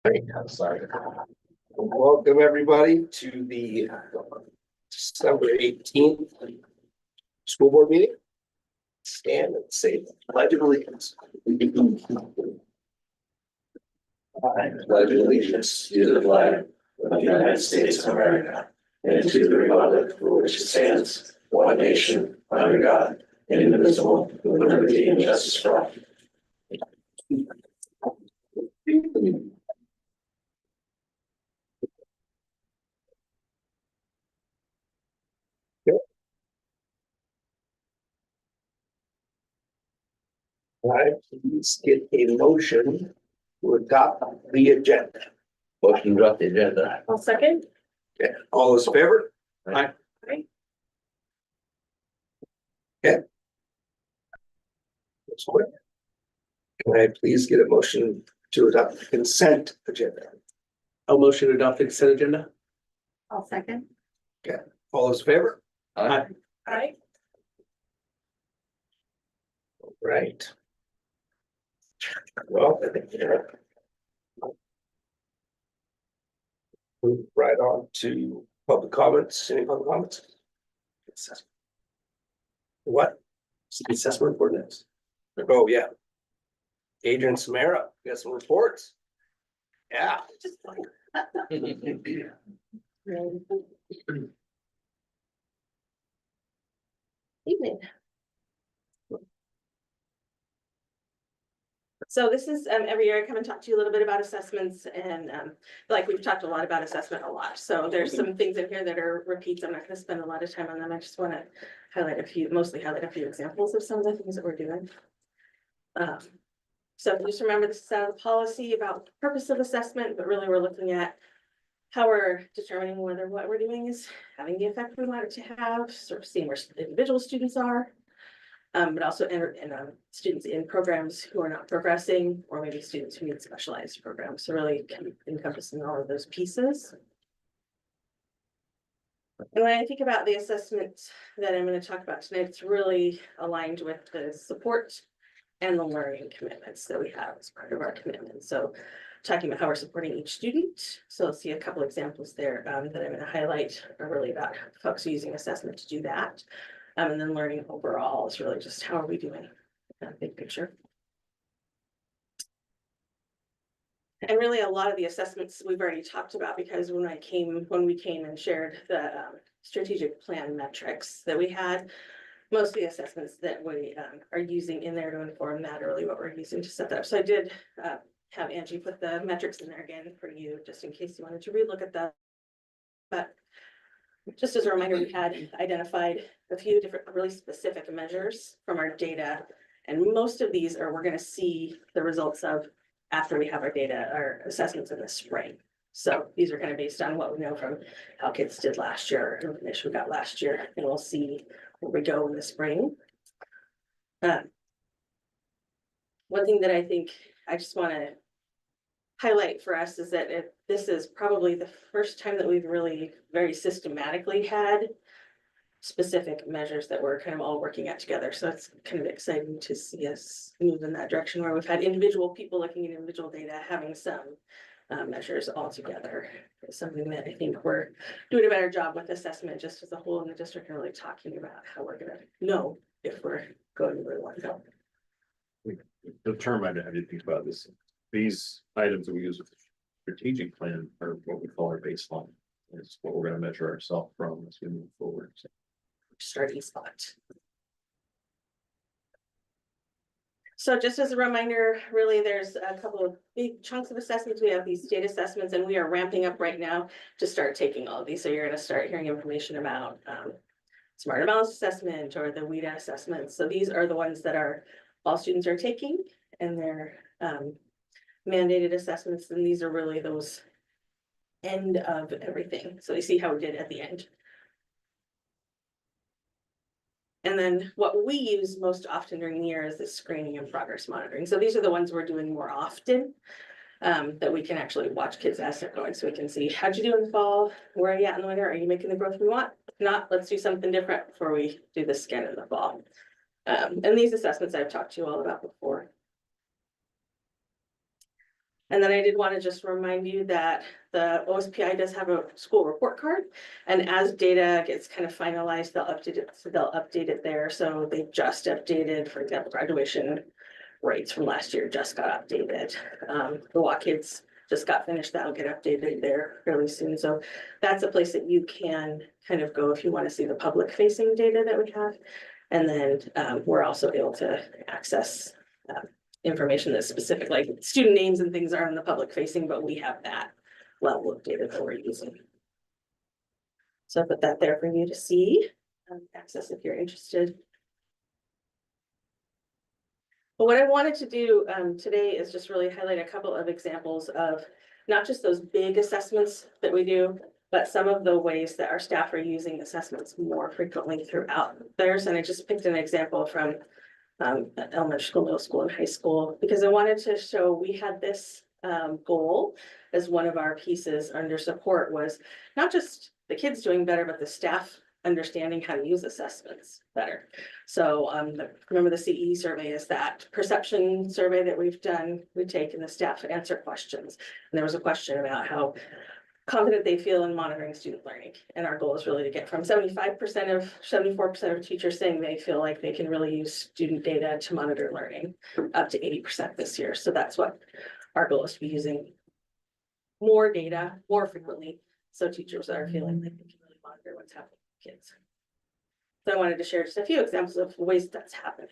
Right, I'm sorry. Welcome, everybody, to the December 18th school board meeting. Stand and say the pledge of allegiance. I pledge allegiance to the flag of the United States of America and to the republic for which it stands, one nation, under God, indivisible, with liberty and justice for all. All right, please get a motion to adopt the agenda. Motion to adopt the agenda. I'll second. Okay, all those in favor? Aye. That's quick. Can I please get a motion to adopt the consent agenda? I'll motion to adopt the consent agenda. I'll second. All those in favor? Aye. Aye. Right. Well, I think move right on to public comments. Any public comments? What? City assessment report next. Oh, yeah. Adrian Samara, got some reports. Yeah. Evening. So this is every year I come and talk to you a little bit about assessments, and like we've talked a lot about assessment a lot. So there's some things in here that are repeats. I'm not going to spend a lot of time on them. I just want to highlight a few, mostly highlight a few examples of some of the things that we're doing. So just remember, this is out of the policy about the purpose of assessment, but really we're looking at how we're determining whether what we're doing is having the effect we want it to have, sort of seeing where individual students are. But also students in programs who are not progressing, or maybe students who need specialized programs. So really encompassing all of those pieces. And when I think about the assessment that I'm going to talk about tonight, it's really aligned with the support and the learning commitments that we have as part of our commitment. So talking about how we're supporting each student. So let's see a couple examples there that I'm going to highlight are really about folks using assessment to do that. And then learning overall is really just how are we doing, big picture. And really a lot of the assessments we've already talked about, because when we came and shared the strategic plan metrics that we had, most of the assessments that we are using in there to inform that are really what we're using to set that up. So I did have Angie put the metrics in there again for you, just in case you wanted to relook at that. But just as a reminder, we had identified a few different really specific measures from our data. And most of these we're going to see the results of after we have our data, our assessments in the spring. So these are kind of based on what we know from how kids did last year, information we got last year, and we'll see where we go in the spring. One thing that I think I just want to highlight for us is that this is probably the first time that we've really very systematically had specific measures that we're kind of all working at together. So it's kind of exciting to see us move in that direction where we've had individual people looking at individual data, having some measures all together. It's something that I think we're doing a better job with assessment just as a whole in the district, and really talking about how we're going to know if we're going where we want to go. The term I didn't think about this. These items that we use with the strategic plan are what we call our baseline. It's what we're going to measure ourselves from as we move forward. Starting spot. So just as a reminder, really there's a couple of big chunks of assessments. We have these state assessments, and we are ramping up right now to start taking all of these. So you're going to start hearing information about smart and balanced assessment or the WIDA assessments. So these are the ones that all students are taking, and they're mandated assessments, and these are really those end of everything. So you see how we did at the end. And then what we use most often during the year is the screening and progress monitoring. So these are the ones we're doing more often, that we can actually watch kids as they're going. So we can see, how'd you do in the fall? Where are you at in the winter? Are you making the growth we want? If not, let's do something different before we do the scan in the fall. And these assessments I've talked to you all about before. And then I did want to just remind you that the OSPI does have a school report card. And as data gets kind of finalized, they'll update it. So they'll update it there. So they just updated, for example, graduation rates from last year just got updated. The WA kids just got finished. That'll get updated there fairly soon. So that's a place that you can kind of go if you want to see the public facing data that we have. And then we're also able to access information that's specific, like student names and things are in the public facing, but we have that level of data that we're using. So I put that there for you to see, access if you're interested. But what I wanted to do today is just really highlight a couple of examples of not just those big assessments that we do, but some of the ways that our staff are using assessments more frequently throughout theirs. And I just picked an example from elementary school, middle school, and high school, because I wanted to show we had this goal as one of our pieces under support was not just the kids doing better, but the staff understanding how to use assessments better. So remember the CE survey is that perception survey that we've done. We take and the staff answer questions. And there was a question about how confident they feel in monitoring student learning. And our goal is really to get from 74% of teachers saying they feel like they can really use student data to monitor learning up to 80% this year. So that's what our goal is, to be using more data more frequently. So teachers are feeling like they can really monitor what's happening with kids. So I wanted to share just a few examples of ways that's happening.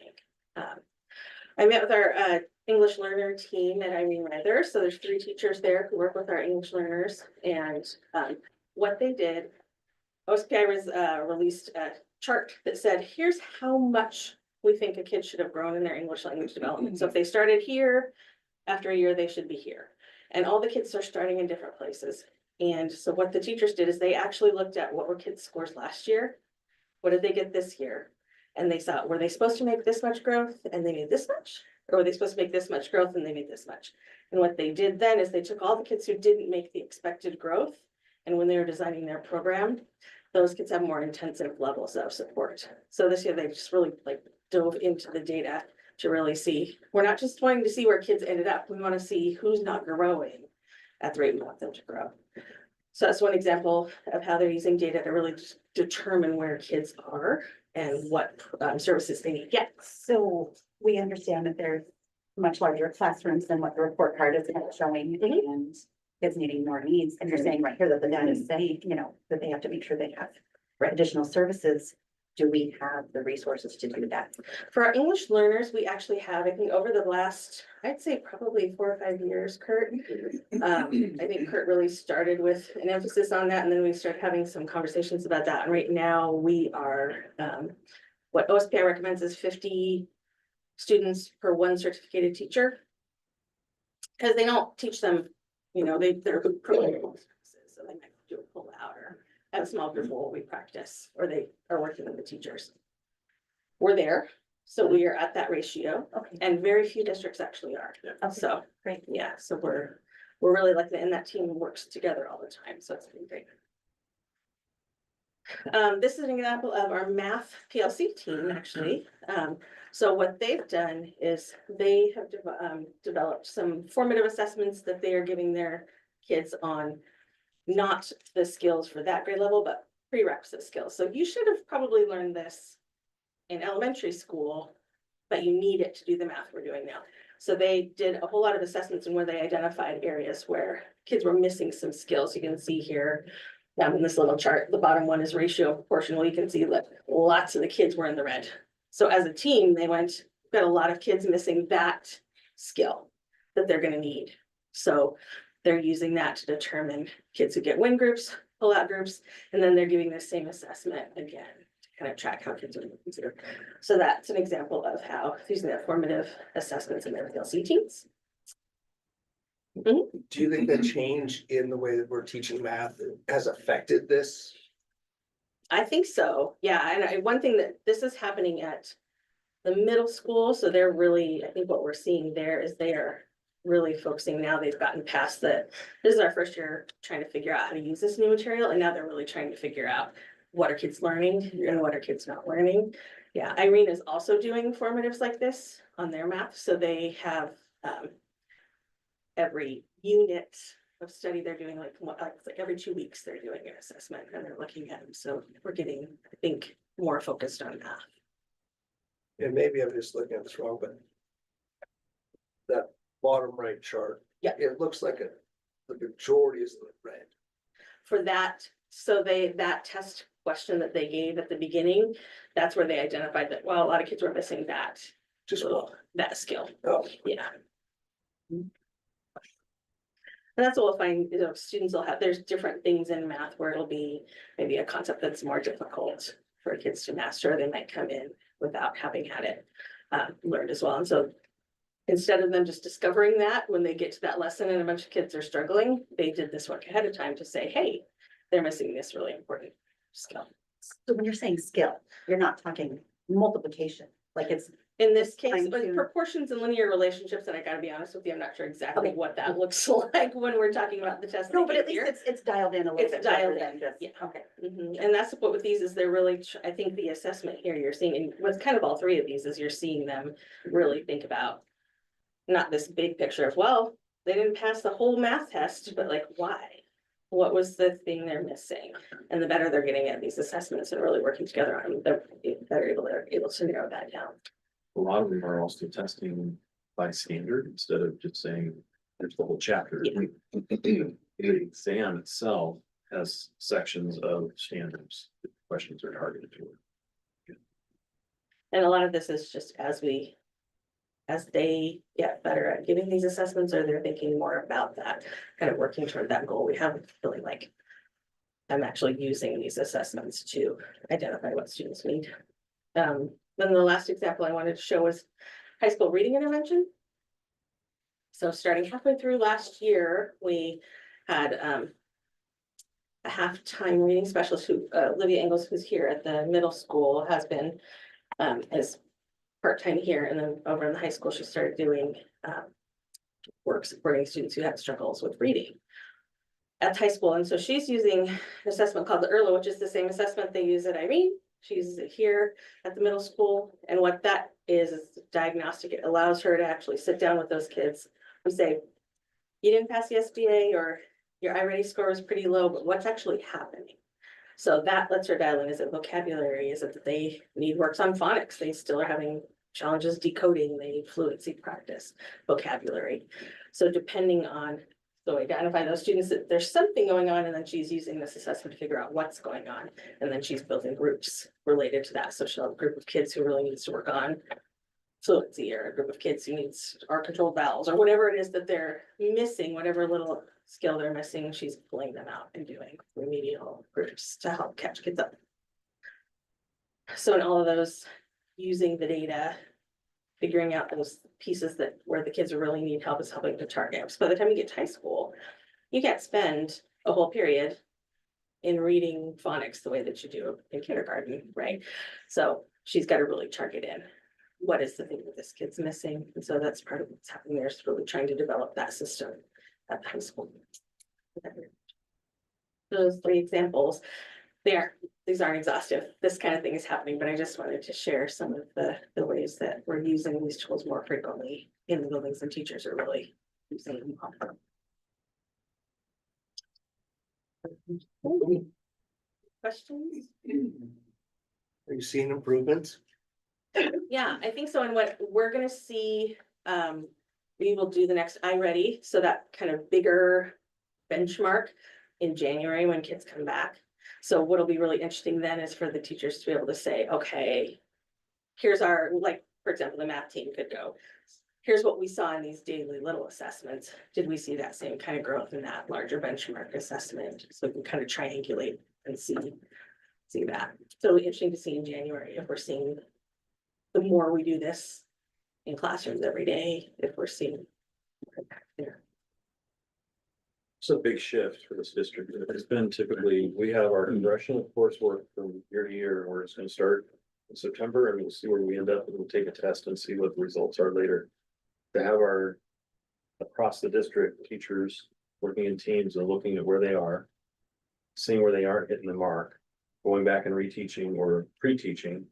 I met with our English learner team at Irene Rather. So there's 3 teachers there who work with our English learners. And what they did, OSPI was released a chart that said, here's how much we think a kid should have grown in their English language development. So if they started here, after a year, they should be here. And all the kids are starting in different places. And so what the teachers did is they actually looked at what were kids' scores last year. What did they get this year? And they saw, were they supposed to make this much growth and they made this much? Or were they supposed to make this much growth and they made this much? And what they did then is they took all the kids who didn't make the expected growth. And when they were designing their program, those kids have more intensive levels of support. So this year they just really dove into the data to really see, we're not just wanting to see where kids ended up. We want to see who's not growing at the rate we want them to grow. So that's one example of how they're using data to really determine where kids are and what services they need to get. So we understand that there's much larger classrooms than what the report card is kind of showing, and kids needing more needs. And you're saying right here that the data is saying, that they have to make sure they have additional services. Do we have the resources to do that? For our English learners, we actually have, I think over the last, I'd say probably 4 or 5 years, Kurt. I think Kurt really started with an emphasis on that, and then we started having some conversations about that. And right now we are, what OSPI recommends is 50 students per 1 certificated teacher. Because they don't teach them, they're program services, so they might do a pull out or have a small group while we practice, or they are working with the teachers. We're there, so we are at that ratio, and very few districts actually are. So Great. yeah, so we're really lucky, and that team works together all the time, so it's been great. This is an example of our math PLC team, actually. So what they've done is they have developed some formative assessments that they are giving their kids on not the skills for that grade level, but prerequisite skills. So you should have probably learned this in elementary school, but you need it to do the math we're doing now. So they did a whole lot of assessments and where they identified areas where kids were missing some skills. You can see here in this little chart, the bottom one is ratio proportional. You can see that lots of the kids were in the red. So as a team, they went, we've got a lot of kids missing that skill that they're going to need. So they're using that to determine kids who get win groups, pull out groups, and then they're giving the same assessment again to kind of track how kids are considered. So that's an example of how using that formative assessments in their PLC teams. Do you think the change in the way that we're teaching math has affected this? I think so. Yeah. And one thing that this is happening at the middle school. So they're really, I think what we're seeing there is they are really focusing now. They've gotten past that. This is our first year trying to figure out how to use this new material. And now they're really trying to figure out what are kids learning and what are kids not learning. Yeah. Irene is also doing formatives like this on their math. So they have every unit of study they're doing, like every 2 weeks, they're doing an assessment and they're looking at them. So we're getting, I think, more focused on that. And maybe I'm just looking at this wrong, but that bottom right chart. Yeah. It looks like the majority is red. For that, so that test question that they gave at the beginning, that's where they identified that, well, a lot of kids were missing that, Just one. that skill. Oh, Yeah. And that's what we'll find, you know, students will have, there's different things in math where it'll be maybe a concept that's more difficult for kids to master. They might come in without having had it learned as well. And so instead of them just discovering that when they get to that lesson and a bunch of kids are struggling, they did this work ahead of time to say, hey, they're missing this really important skill. So when you're saying skill, you're not talking multiplication, like it's, In this case, Fine with tune. proportions and linear relationships, and I gotta be honest with you, I'm not sure exactly Okay. what that looks like when we're talking about the test. no, they but at gave least here. it's dialed in a little It's bit. dialed rather in, than just- yeah. Okay. And that's what with these is they're really, I think the assessment here you're seeing, and with kind of all three of these is you're seeing them really think about not this big picture of, well, they didn't pass the whole math test, but like, why? What was the thing they're missing? And the better they're getting at these assessments and really working together on them, they're able to narrow that down. A lot of them are also testing by standard instead of just saying, there's the whole chapter. Yeah. The exam itself has sections of standards, that questions are targeted to. And a lot of this is just as they get better at giving these assessments, or they're thinking more about that, kind of working toward that goal, we have a feeling like I'm actually using these assessments to identify what students need. Then the last example I wanted to show was high school reading intervention. So starting halfway through last year, we had a halftime reading specialist who, Olivia Engels, who's here at the middle school, has been as part-time here, and then over in the high school, she started doing work supporting students who had struggles with reading at high school. And so she's using an assessment called the ERLA, which is the same assessment they use at Irene. She uses it here at the middle school. And what that is diagnostic. It allows her to actually sit down with those kids and say, you didn't pass the SBA, or your iReady score is pretty low, but what's actually happening? So that lets her dial in. Is it vocabulary? Is it that they need works on phonics? They still are having challenges decoding. They need fluency practice, vocabulary. So depending on, so identify those students that there's something going on, and then she's using this assessment to figure out what's going on. And then she's building groups related to that. So she'll have a group of kids who really needs to work on fluency, or a group of kids who needs our controlled vowels, or whatever it is that they're missing, whatever little skill they're missing, she's pulling them out and doing remedial groups to help catch kids up. So in all of those, using the data, figuring out those pieces that where the kids really need help is helping to target. So by the time you get to high school, you can't spend a whole period in reading phonics the way that you do in kindergarten, right? So she's got to really target in what is the thing that this kid's missing. And so that's part of what's happening there, is really trying to develop that system at the high school. Those three examples, these aren't exhaustive. This kind of thing is happening, but I just wanted to share some of the ways that we're using these tools more frequently in the buildings, and teachers are really using them. Questions? Are you seeing improvements? Yeah, I think so. And what we're gonna see, we will do the next iReady, so that kind of bigger benchmark in January when kids come back. So what'll be really interesting then is for the teachers to be able to say, okay, here's our, like, for example, the math team could go, here's what we saw in these daily little assessments. Did we see that same kind of growth in that larger benchmark assessment? So we can kind of triangulate and see that. So it'll be interesting to see in January if we're seeing, the more we do this in classrooms every day, if we're seeing more impact there. It's a big shift for this district. It's been typically, we have our progression of coursework from year to year, where it's gonna start in September, and we'll see where we end up, and we'll take a test and see what the results are later. To have our across the district teachers working in teams and looking at where they are, seeing where they aren't hitting the mark, going back and reteaching or pre-teaching,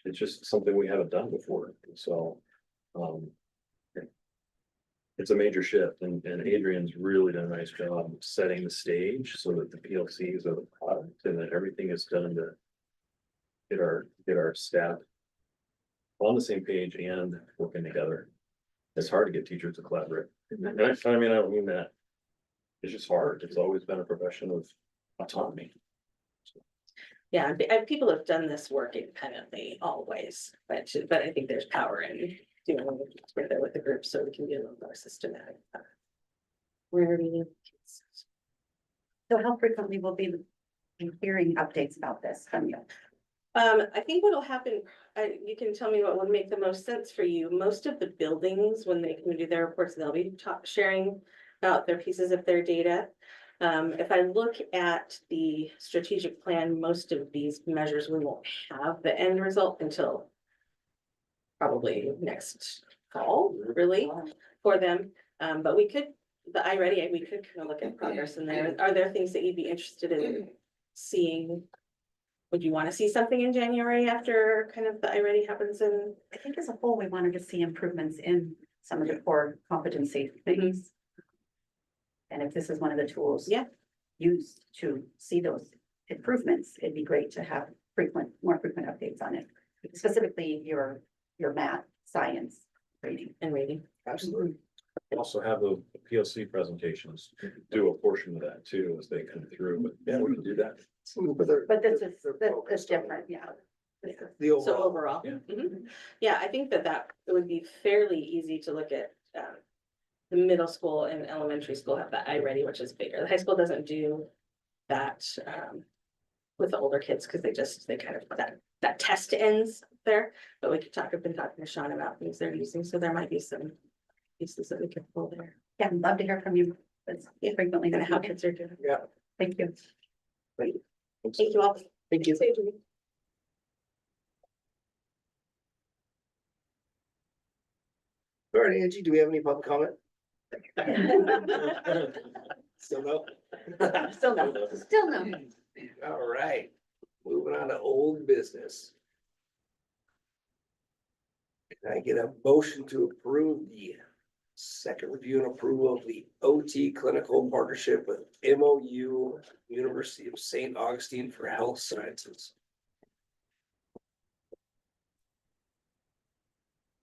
it's just something we haven't done before. So it's a major shift and Adrian's really done a nice job of setting the stage so that the PLCs are the product and that everything is done to get our staff on the same page and working together. It's hard to get teachers to collaborate. And I don't mean that. It's just hard. It's always been a profession of autonomy. Yeah, and people have done this work independently always, but I think there's power in doing it with the group so we can be a little more systematic. Where do you? So how frequently will be hearing updates about this from you? I think what'll happen, you can tell me what would make the most sense for you. Most of the buildings, when they come do their reports, they'll be sharing about their pieces of their data. If I look at the strategic plan, most of these measures, we won't have the end result until probably next fall, really, for them. But we could, the iReady, we could kind of look at progress in there. Are there things that you'd be interested in seeing? Would you want to see something in January after kind of the iReady happens in? I think as a whole, we wanted to see improvements in some of the core competency things. And if this is one of the tools. Yeah. Used to see those improvements, it'd be great to have more frequent updates on it. Specifically, your math, science, reading. And reading. Absolutely. Also have the PLC presentations, do a portion of that too as they come through, but yeah, we can do that. But this is different, yeah. The So overall, overall, Yeah. Yeah, I think that it would be fairly easy to look at, the middle school and elementary school have the iReady, which is bigger. The high school doesn't do that, with the older kids, because they kind of, that test ends there. But we could I've been talking to Sean about things they're using, so there might be some pieces that we could pull there. Yeah, I'd love to hear from you. That's frequently. And how kids are doing. yeah. Thank you. Thank you all. Thank you. All right, Angie, do we have any public comment? Still no? Still no. Still no. All right, moving on to old business. Can I get a motion to approve the second review and approval of the OT clinical partnership with MOU University of St. Augustine for Health Sciences?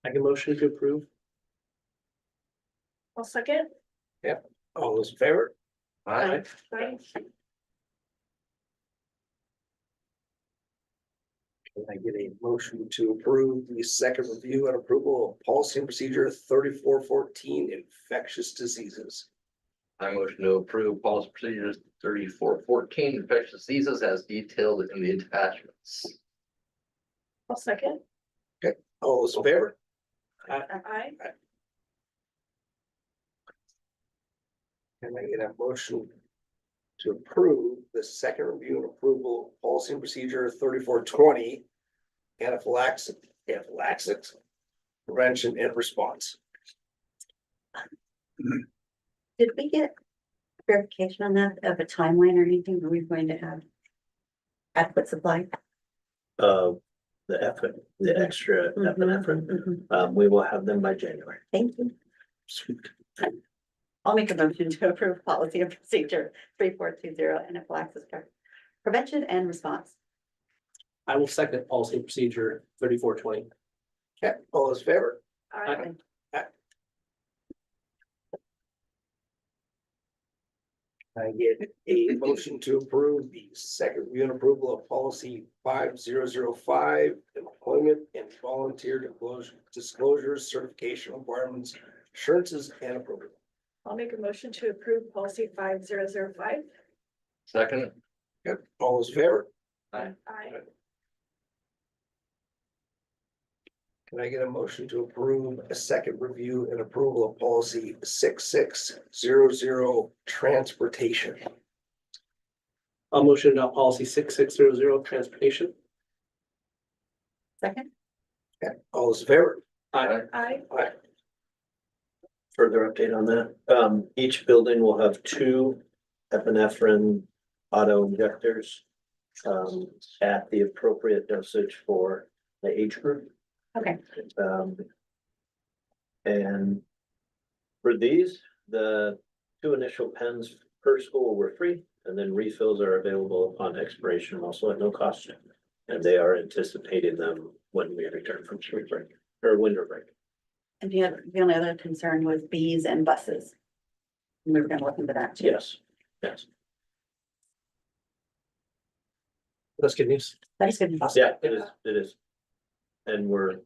I can motion to approve. I'll second. All those in favor? Aye. Can I get a motion to approve the second review and approval of policy and procedure 3414 infectious diseases? I motion to approve policy procedures 3414 infectious diseases as detailed in the attachments. I'll second. All those in favor? Aye. Can I get a motion to approve the second review and approval of policy and procedure 3420 anaphylaxis prevention and response? Did we get verification on that of a timeline or anything? Are we going to have adequate supply? The extra epinephrine, we will have them by January. Thank you. I'll make a motion to approve policy and procedure 3420 anaphylaxis prevention and response. I will second policy and procedure 3420. Okay, all those in favor? Aye. I get a motion to approve the second review and approval of policy 5005 employment and volunteer disclosures, certification requirements, assurances and approval. I'll make a motion to approve policy 5005. Second. Yep, all those in favor? Aye. Can I get a motion to approve a second review and approval of policy 6600 transportation? I'll motion to policy 6600 transportation. Second. Okay, all those in favor? Aye. Aye. Further update on that. Each building will have 2 epinephrine auto injectors at the appropriate dosage for the age group. Okay. And For these, the two initial pens per school were free, and then refills are available upon expiration, also at no cost. And they are anticipating them when we return from spring break or winter break. And the only other concern was bees and buses. We were gonna look into that too. Yes, yes. That's good news. That's good. Yeah, it is. And we're,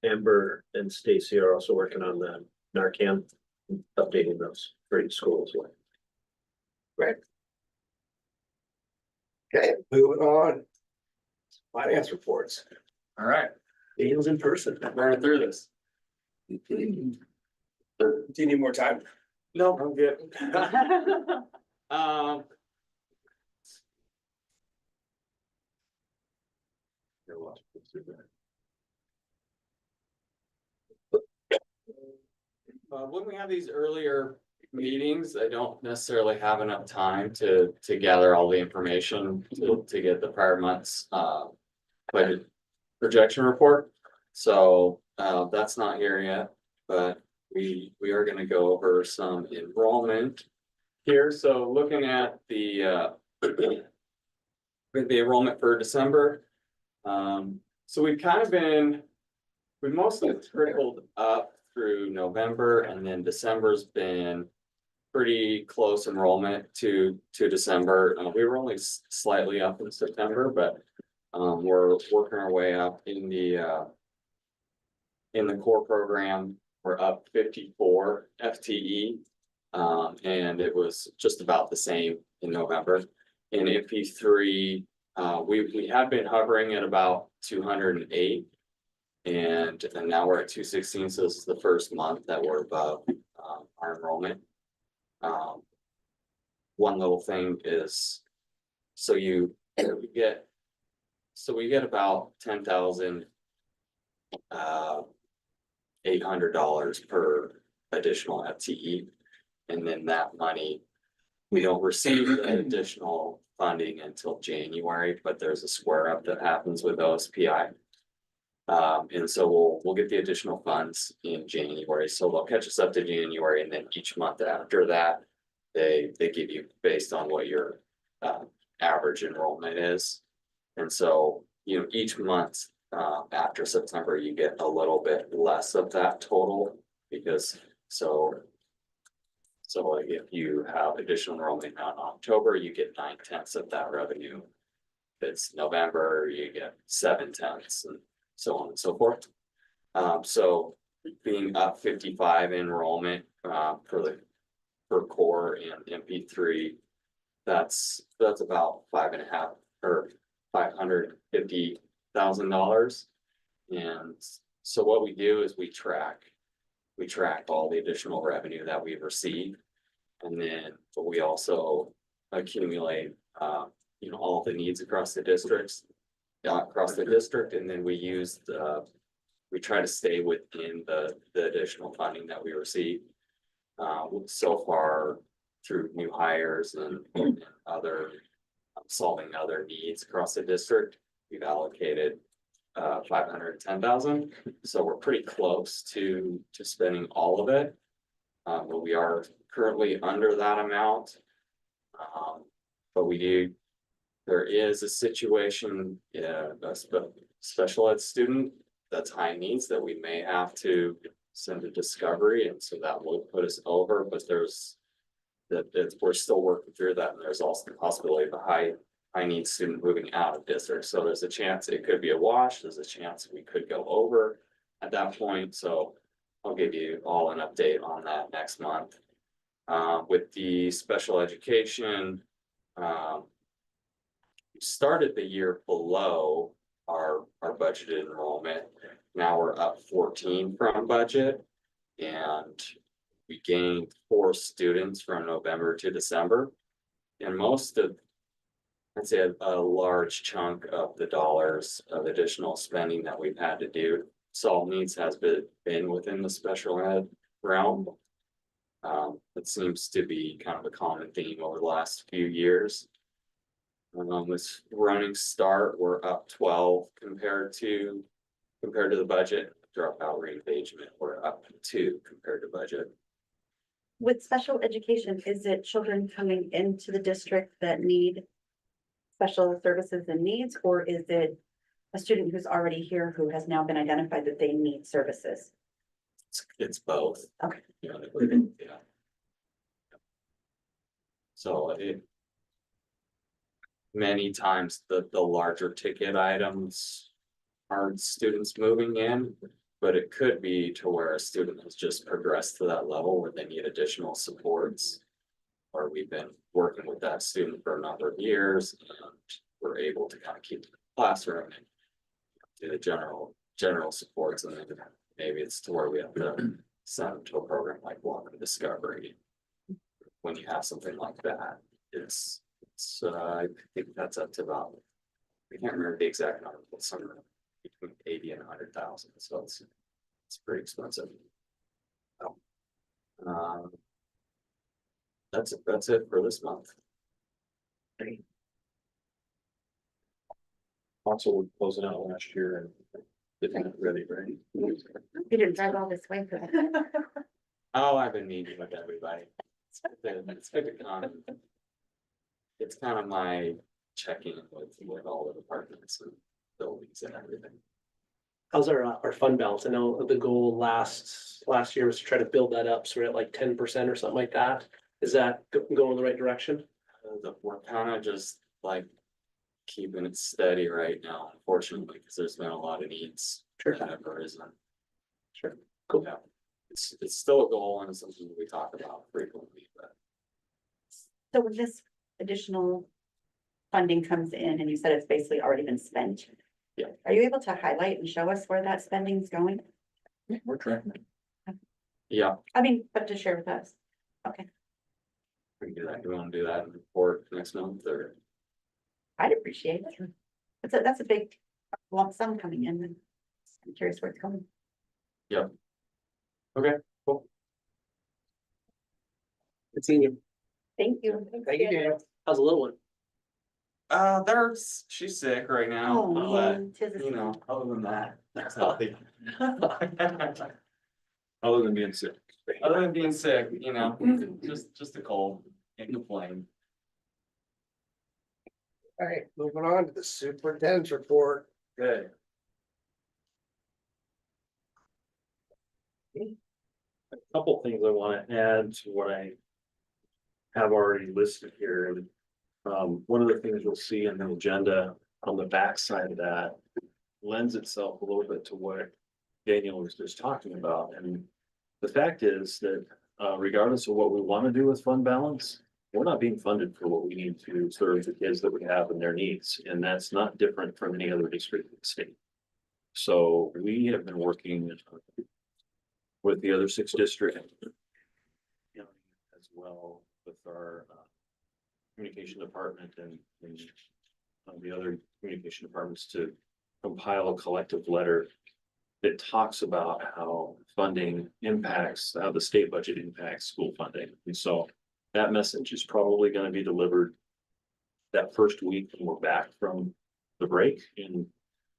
Amber and Stacy are also working on the Narcan, updating those for each school as well. Okay, moving on. Finance reports. All right, Deals in person. burning through this. Do you need more time? No, I'm good. Um. When we have these earlier meetings, I don't necessarily have enough time to gather all the information to get the prior month's budget projection report. So that's not here yet, but we are gonna go over some enrollment here. So looking at the with the enrollment for December. So we've kind of been, we mostly trickled up through November, and then December's been pretty close enrollment to December. We were only slightly up in September, but we're working our way up in the core program. We're up 54 FTE, and it was just about the same in November. In MP3, we have been hovering at about 208. And now we're at 216, so this is the first month that we're above our enrollment. One little thing is, so we get about $10,800 per additional FTE. And then that money, we don't receive the additional funding until January, but there's a square up that happens with OSPI. And so we'll get the additional funds in January, so they'll catch us up to January, and then each month after that, they give you based on what your average enrollment is. And so, you know, each month after September, you get a little bit less of that total, because so like if you have additional enrollment in October, you get 9/10 of that revenue. If it's November, you get 7/10, and so on and so forth. So being up 55 enrollment for core and MP3, that's about $550,000. And so what we do is we track all the additional revenue that we've received, and then we also accumulate you know, all the needs across the district, and then we try to stay within the additional funding that we receive. So far, through new hires and other solving other needs across the district, we've allocated 510,000. So we're pretty close to spending all of it. But we are currently under that amount. But there is a situation, a special ed student that's high needs that we may have to send a discovery, and so that will put us over, but we're still working through that, and there's also the possibility of a high needs student moving out of district. So there's a chance it could be a wash, there's a chance we could go over at that point, so I'll give you all an update on that next month. With the special education, we started the year below our budgeted enrollment. Now we're up 14 from budget, and we gained 4 students from November to December. And I'd say a large chunk of the dollars of additional spending that we've had to do solve needs has been within the special ed realm. It seems to be kind of a common theme over the last few years. This running start, we're up 12 compared to the budget dropout rate engagement, we're up to compared to budget. With special education, is it children coming into the district that need special services and needs, or is it a student who's already here who has now been identified that they need services? It's both. Okay. You know, yeah. So it. Many times the larger ticket items aren't students moving in, but it could be to where a student has just progressed to that level where they need additional supports. Or we've been working with that student for a number of years and we're able to kind of keep the classroom and do the general supports, and then maybe it's to where we have to send them to a program like Walk and Discovery. When you have something like that, it's I think that's up to about, I can't remember the exact number, but somewhere between 80 and 100,000, so it's pretty expensive. That's it for this month. Also, we're closing out last year and getting it ready, right? You didn't drive all this way for that. Oh, I've been meeting with everybody. It's good to come. It's kind of my check-in with all the departments and buildings and everything. How's our fund balance? I know the goal last year was to try to build that up, so we're at like 10% or something like that. Is that going in the right direction? We're kind of just like keeping it steady right now, unfortunately, because there's been a lot of needs. Sure. That have arisen. Sure, cool. Yeah, it's still a goal and it's something that we talk about frequently, but So when this additional funding comes in and you said it's basically already been spent. Yeah. Are you able to highlight and show us where that spending's going? We're tracking. yeah, I mean, but to share with us. Okay, we can do that. Do we want to do that in the report next month or? I'd appreciate it. That's a big lump sum coming in, and I'm curious where it's going. Okay, cool. Good seeing you. Thank you. Thank you, Daniel. How's the little one? She's sick right now, Oh, but man, 'tis a- you know, other than that, that's healthy. Other than being sick. Other than being sick, you know, just a cold, can't complain. All right, moving on to the superintendent's report. Okay. A couple things I want to add to what I have already listed here. And one of the things you'll see in the agenda on the backside of that lends itself a little bit to what Daniel was just talking about. And the fact is that regardless of what we want to do with fund balance, we're not being funded for what we need to serve the kids that we have and their needs. And that's not different from any other district in the state. So we have been working with the other 6 districts as well with our communication department and the other communication departments to compile a collective letter that talks about how funding impacts, how the state budget impacts school funding. And so that message is probably going to be delivered that first week when we're back from the break. And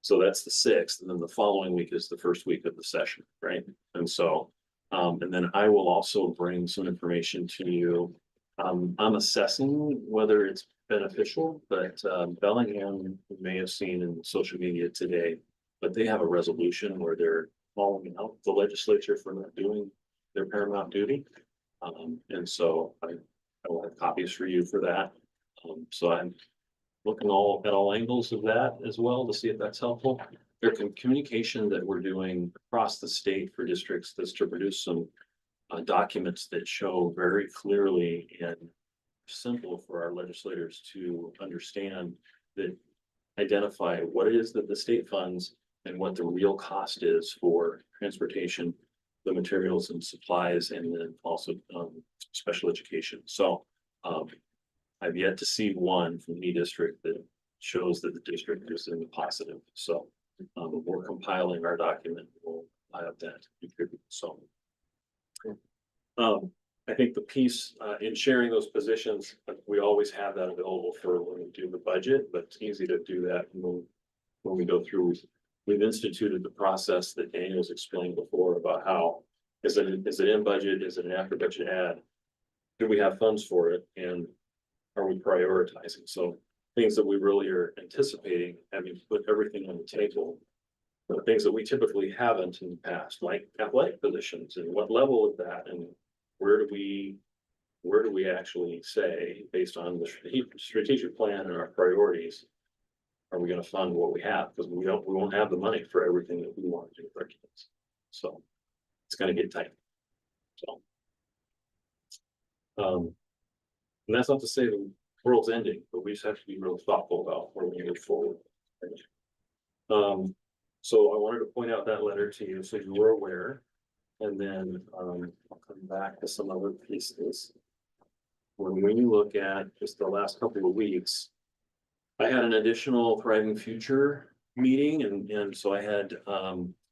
so that's the 6th, and then the following week is the first week of the session, right? And so, and then I will also bring some information to you. I'm assessing whether it's beneficial, but Bellingham, you may have seen in social media today, but they have a resolution where they're calling out the legislature for not doing their paramount duty. And so I will have copies for you for that. So I'm looking at all angles of that as well to see if that's helpful. There's communication that we're doing across the state for districts that's to produce some documents that show very clearly and simple for our legislators to understand, that identify what it is that the state funds and what the real cost is for transportation, the materials and supplies, and then also special education. So I've yet to see one from any district that shows that the district is in the positive. So we're compiling our document. We'll have that to contribute. So I think the piece in sharing those positions, we always have that available for when we do the budget, but it's easy to do that when we go through we've instituted the process that Daniel's explained before about how, is it in budget? Is it an after budget add? Do we have funds for it? And are we prioritizing? So things that we really are anticipating, having to put everything on the table. The things that we typically haven't in the past, like athletic positions, and what level of that, and where do we actually say, based on the strategic plan and our priorities, are we gonna fund what we have? Because we won't have the money for everything that we want to do with our kids. So it's gonna get tight. So. And that's not to say the world's ending, but we just have to be real thoughtful about where we move forward. So I wanted to point out that letter to you so you were aware. And then I'll come back to some other pieces. When we look at just the last couple of weeks, I had an additional Thriving Future meeting, and so I had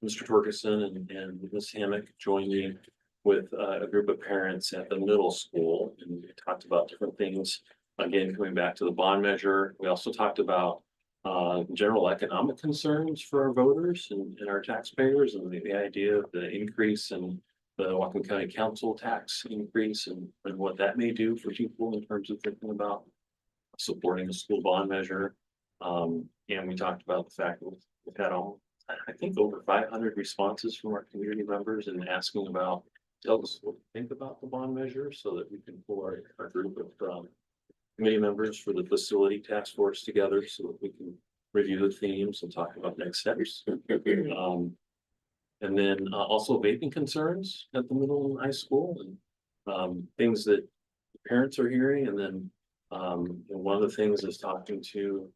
Mr. Torgerson and Ms. Hammock join me with a group of parents at the middle school, and we talked about different things. Again, coming back to the bond measure, we also talked about general economic concerns for our voters and our taxpayers, and the idea of the increase in the Whatcom County Council tax increase and what that may do for people in terms of thinking about supporting a school bond measure. And we talked about the fact that we've had I think over 500 responses from our community members and asking about, tell us what you think about the bond measure so that we can pull our group of committee members for the facility task force together so that we can review the themes and talk about next steps. And then also vaping concerns at the middle and high school, and things that parents are hearing. And then one of the things is talking to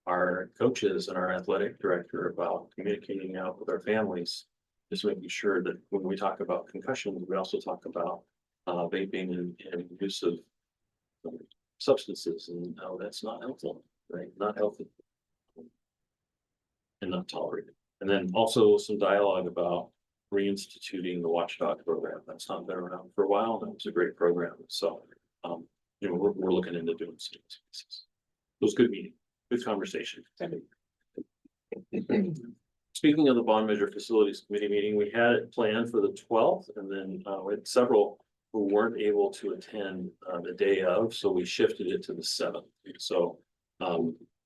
our coaches and our athletic director about communicating out with our families, just making sure that when we talk about concussions, we also talk about vaping and use of substances and how that's not helpful, right? Not healthy and not tolerated. And then also some dialogue about reinstituting the Watchdog program. That's not been around for a while. That was a great program. So, we're looking into doing some pieces. It was a good meeting, good conversation. Speaking of the bond measure facilities committee meeting, we had it planned for the 12th, and then we had several who weren't able to attend the day of, so we shifted it to the 7th. So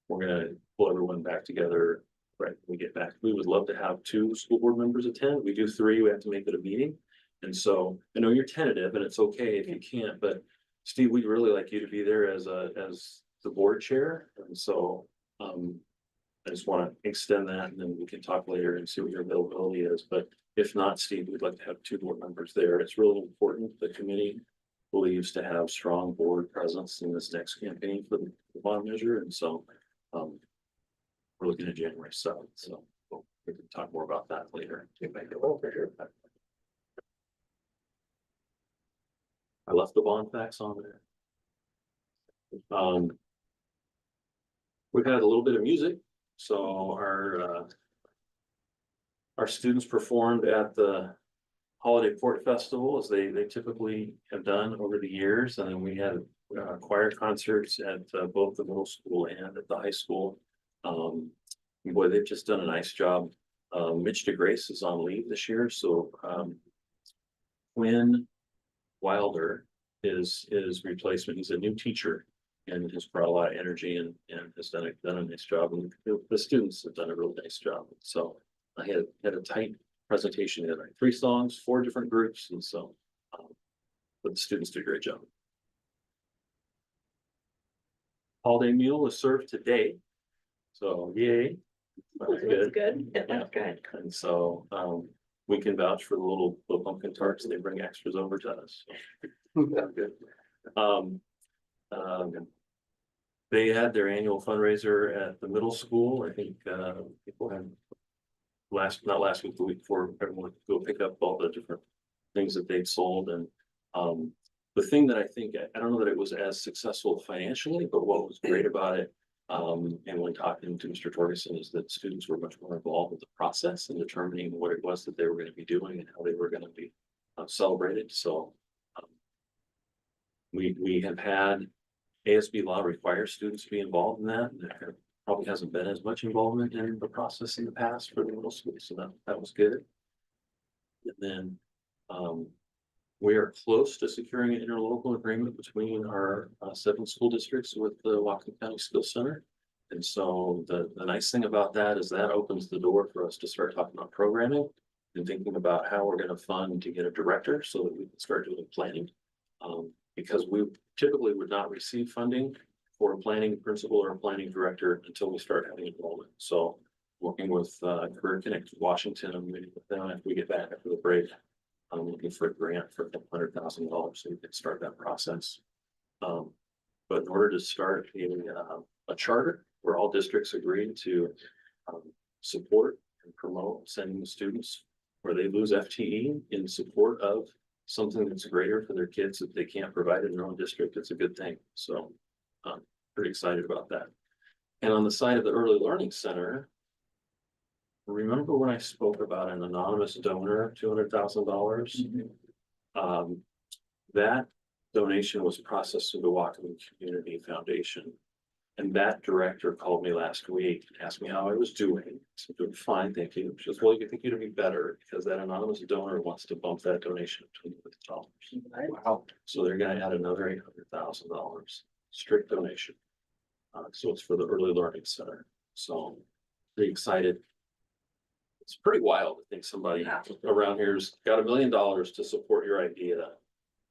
we're gonna pull everyone back together right when we get back. We would love to have 2 school board members attend. We do 3, we have to make it a meeting. And so I know you're tentative and it's okay if you can't, but Steve, we'd really like you to be there as the board chair. And so I just want to extend that, and then we can talk later and see what your availability is. But if not, Steve, we'd like to have 2 board members there. It's really important. The committee believes to have strong board presence in this next campaign for the bond measure. And so we're looking at January 7th. So we can talk more about that later. I left the bond facts on there. We've had a little bit of music. So our students performed at the Holiday Port Festival as they typically have done over the years. And then we had choir concerts at both the middle school and at the high school. Boy, they've just done a nice job. Mitch DeGrace is on leave this year. So Quinn Wilder is his replacement. He's a new teacher and has brought a lot of energy and has done a nice job. And the students have done a real nice job. So I had a tight presentation. They had like 3 songs, 4 different groups. And so, but the students did a great job. Holiday meal was served today. So yay. That's good. Good. Yeah, that's good. And so, we can vouch for the little pumpkin tarts. They bring extras over to us. Good. They had their annual fundraiser at the middle school. I think people had not last week, the week before, everyone could go pick up all the different things that they'd sold. And the thing that I think, I don't know that it was as successful financially, but what was great about it, and when talking to Mr. Torgerson, is that students were much more involved with the process and determining what it was that they were going to be doing and how they were going to be celebrated. So we have had ASB law requires students to be involved in that. And probably hasn't been as much involvement in the process in the past for the middle school, so that was good. And then, we are close to securing an interlocal agreement between our 7 school districts with the Whatcom County Skills Center. And so the nice thing about that is that opens the door for us to start talking about programming and thinking about how we're gonna fund to get a director so that we can start doing planning. Because we typically would not receive funding for a planning principal or a planning director until we start having enrollment. So working with Career Connect Washington, I'm meeting with them after we get back after the break. I'm looking for a grant for $100,000 so we can start that process. But in order to start a charter where all districts agree to support and promote sending the students where they lose FTE in support of something that's greater for their kids that they can't provide in their own district, it's a good thing. So pretty excited about that. And on the side of the Early Learning Center, remember when I spoke about an anonymous donor, $200,000? That donation was processed through the Whatcom Community Foundation. And that director called me last week, and asked me how I was doing. I said, doing fine, thank you. She says, well, you think you'd be better because that anonymous donor wants to bump that donation to $200,000. Wow. So they're gonna add another $800,000 strict donation. So it's for the Early Learning Center. So pretty excited. It's pretty wild to think somebody around here's got $1 million to support your idea,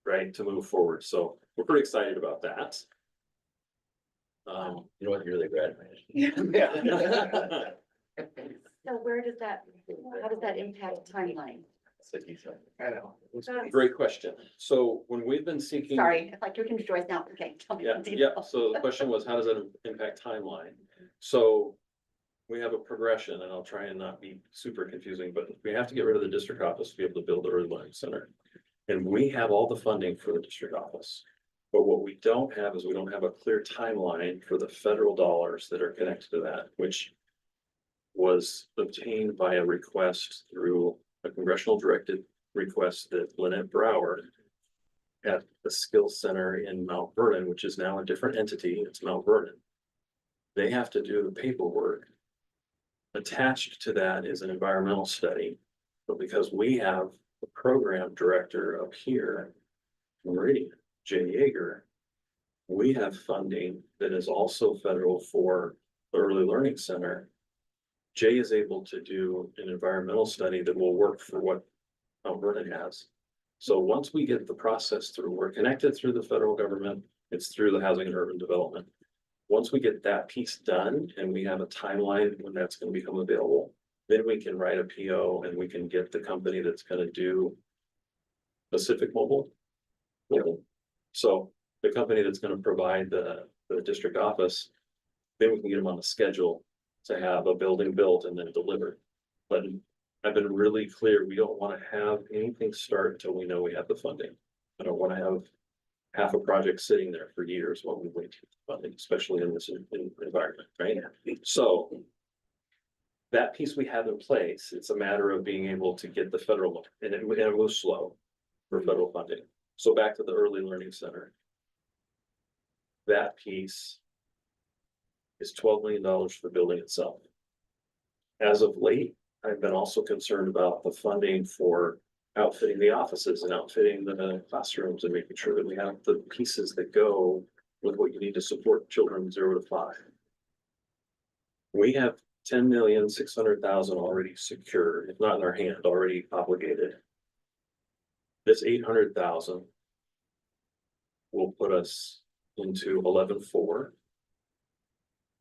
right, to move forward. So we're pretty excited about that. You know what, you're the graduate. So where does that, how does that impact timeline? I know. Great question. So when we've been seeking. Sorry, if I took him to Joyce now, okay, tell me. Yeah, the yeah. details. So the question was, how does that impact timeline? So we have a progression, and I'll try and not be super confusing, but we have to get rid of the district office to be able to build the Early Learning Center. And we have all the funding for the district office. But what we don't have is we don't have a clear timeline for the federal dollars that are connected to that, which was obtained by a request through a congressional directed request that Lynette Brower at the Skills Center in Mount Vernon, which is now a different entity, it's Mount Vernon. They have to do the paperwork. Attached to that is an environmental study, but because we have the program director up here, MERIDIAN, Jay Yeager, we have funding that is also federal for the Early Learning Center. Jay is able to do an environmental study that will work for what Mount Vernon has. So once we get the process through, we're connected through the federal government, it's through the Housing and Urban Development. Once we get that piece done and we have a timeline when that's going to become available, then we can write a PO and we can get the company that's going to do Pacific Mobile. So the company that's going to provide the district office, then we can get them on the schedule to have a building built and then delivered. But I've been really clear, we don't want to have anything start until we know we have the funding. I don't want to have half a project sitting there for years while we wait for funding, especially in this environment, right? So that piece we have in place, it's a matter of being able to get the federal, and it moves slow for federal funding. So back to the Early Learning Center. That piece is $12 million for the building itself. As of late, I've been also concerned about the funding for outfitting the offices and outfitting the classrooms and making sure that we have the pieces that go with what you need to support children 0 to 5. We have $10,600,000 already secured, if not in our hand, already obligated. This $800,000 will put us into 11.4.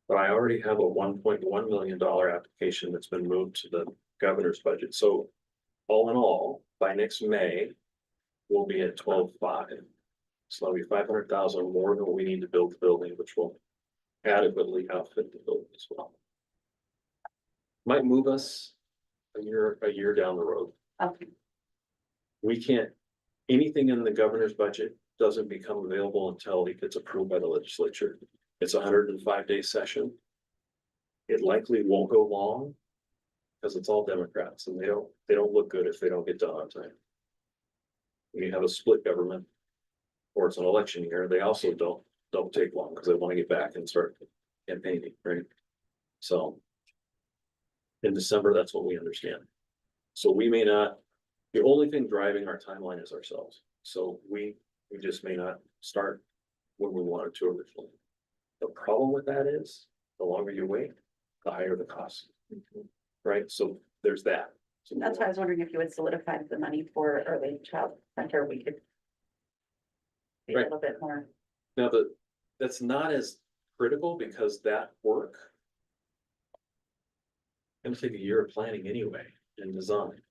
But I already have a $1.1 million application that's been moved to the governor's budget. So all in all, by next May, we'll be at 12.5. So that'll be 500,000 more than what we need to build the building, which will adequately outfit the building as well. Might move us a year down the road. Okay, We can't, anything in the governor's budget doesn't become available until it gets approved by the legislature. It's a 105-day session. It likely won't go long because it's all Democrats and they don't look good if they don't get done on time. When you have a split government or it's an election year, they also don't take long because they want to get back and start campaigning, right? So. In December, that's what we understand. So we may not, the only thing driving our timeline is ourselves. So we just may not start when we wanted to originally. The problem with that is, the longer you wait, the higher the cost. Right? So there's that. So That's why I was wondering if you would solidify the money for early child center, we could. Be a Right. little bit more. Now, that's not as critical because that work. Gonna take a year of planning anyway and design.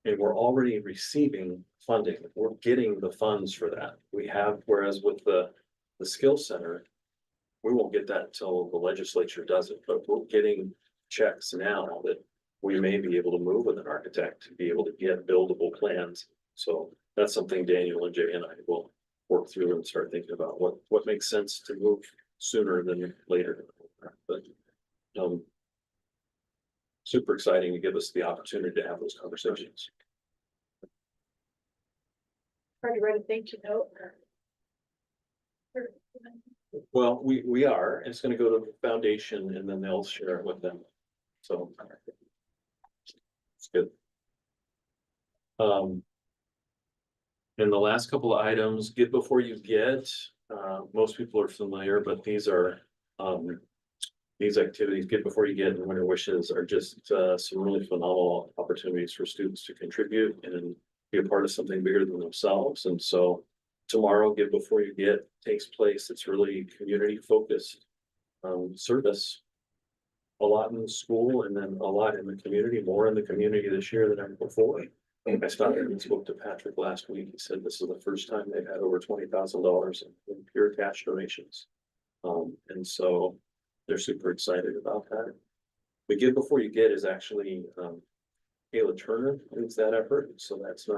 And we're already receiving funding. We're getting the funds for that. We have, whereas with the skill center. We won't get that until the legislature does it, but we're getting checks now that we may be able to move with an architect to be able to get buildable plans. So that's something Daniel and Jay and I will work through and start thinking about what makes sense to move sooner than later. But super exciting to give us the opportunity to have those conversations. Already read a thank you note. Well, we are, it's gonna go to the foundation and then they'll share it with them. So. It's good. And the last couple of items, get before you get, most people are familiar, but these are, these activities, get before you get and winter wishes are just, some really phenomenal opportunities for students to contribute and be a part of something bigger than themselves. And so tomorrow, Get Before You Get takes place. It's really community focused, service. A lot in the school and then a lot in the community, more in the community this year than ever before. I stopped and spoke to Patrick last week. He said this is the first time they've had over $20,000 in pure cash donations. And so they're super excited about that. The Get Before You Get is actually, Kayla Turner leads that effort. So that's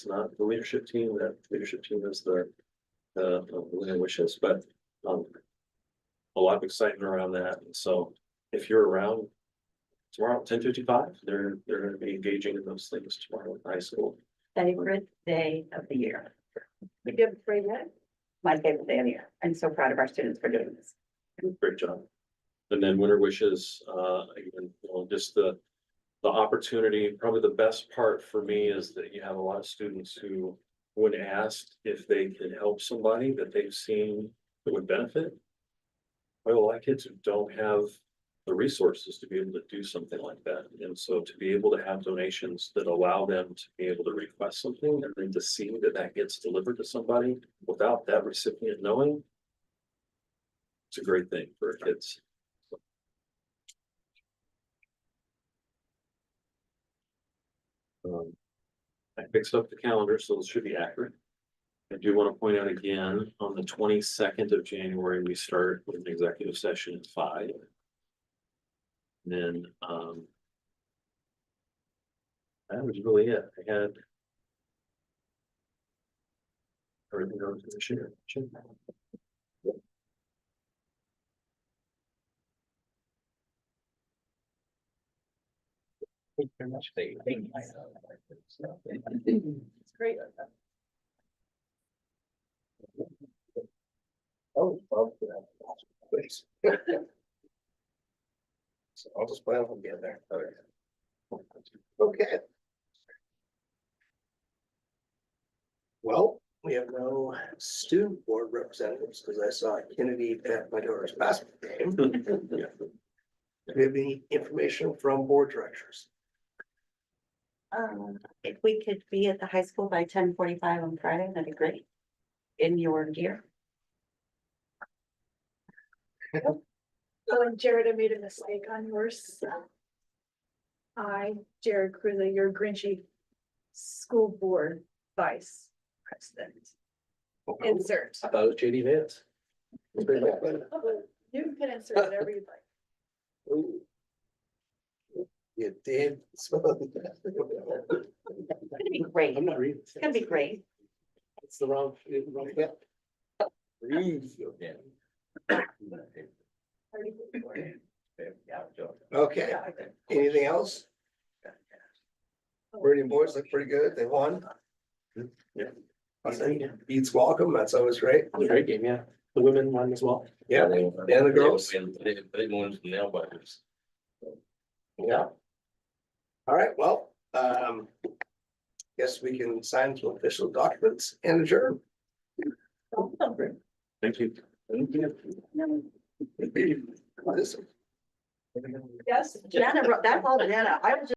not the leadership team. That leadership team is the Winter Wishes, but, a lot of excitement around that. And so if you're around tomorrow, 10:55, they're gonna be engaging in those things tomorrow in high school. Favorite day of the year, We give free that. my favorite day of the year. I'm so proud of our students for doing this. Great job. And then Winter Wishes, again, just the opportunity, probably the best part for me is that you have a lot of students who, when asked if they can help somebody that they've seen that would benefit. Well, a lot of kids who don't have the resources to be able to do something like that. And so to be able to have donations that allow them to be able to request something and then to see that that gets delivered to somebody without that recipient knowing. It's a great thing for kids. I fixed up the calendar, so it should be accurate. I do want to point out again, on the 22nd of January, we start with an executive session at 5. Then, that was really it. I had everything I was going to share. Thank you very much. It's great. Oh, well, please. So I'll just plan on getting there. Okay. Well, we have no student board representatives because I saw Kennedy at my daughter's basketball game. Do we have any information from board directors? If we could be at the high school by 10:45 on Friday, that'd be great. In your gear. Oh, and Jared, I made a mistake on yours. Jared Cruiser, your Grinchy school board vice president. Insert. I thought it was JD Vance. You can insert whatever you'd like. You did. It's gonna be great. I'm not reading. It's gonna be great. It's the wrong. Okay, anything else? Meridian boys look pretty good. They won. Yeah. Beats welcome. That's always great. Great game, yeah. the women one as well. Yeah, and the girls. They ones nail biters. Yeah. All right, well, guess we can sign some official documents and adjourn. Thank you. This- Yes. Jana, that's all Jana. I was just